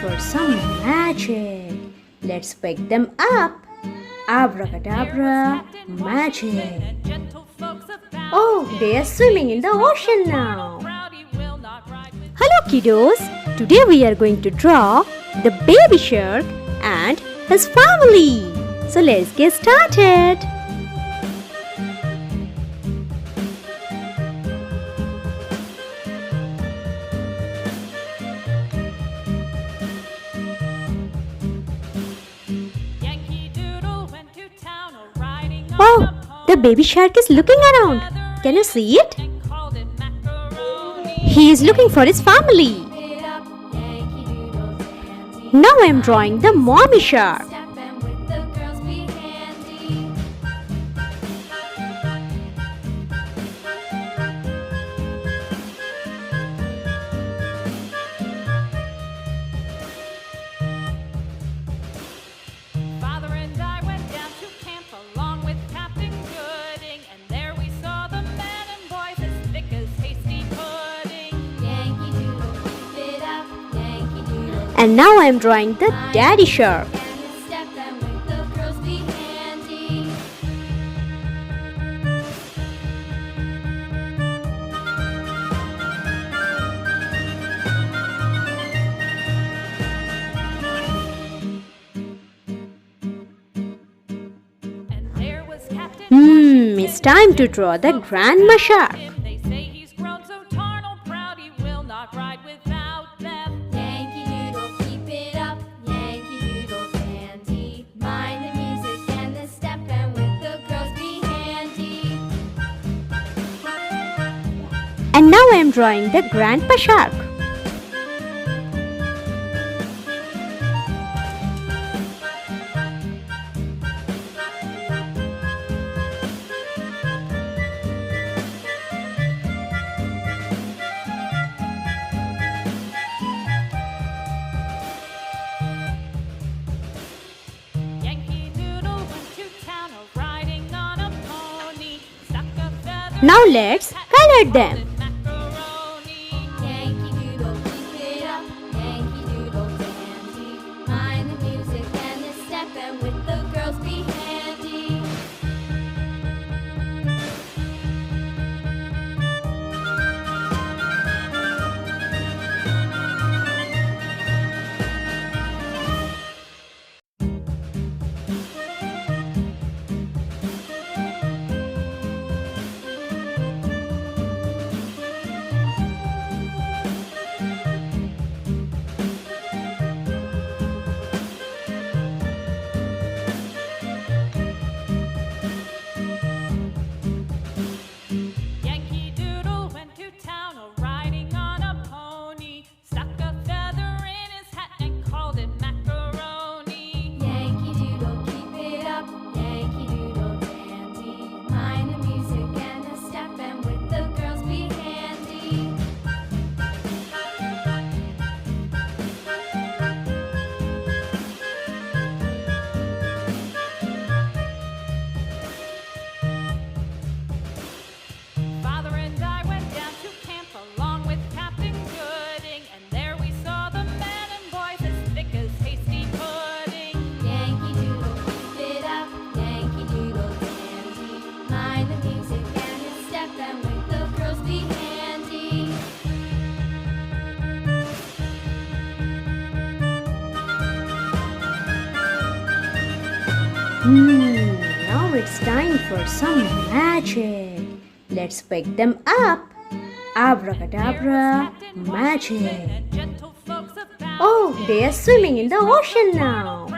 for some magic. Let's wake them up. Abracadabra, magic. Oh, they are swimming in the ocean now. Hello kiddos. Today we are going to draw the baby shark and his family. So let's get started. Oh, the baby shark is looking around. Can you see it? He is looking for his family. Now I am drawing the mommy shark. And now I am drawing the daddy shark. It's time to draw the grandma shark. And now I am drawing the grandpa shark. Now let's color them. Now it's time for some magic. Let's wake them up. Abracadabra, magic. Oh, they are swimming in the ocean now.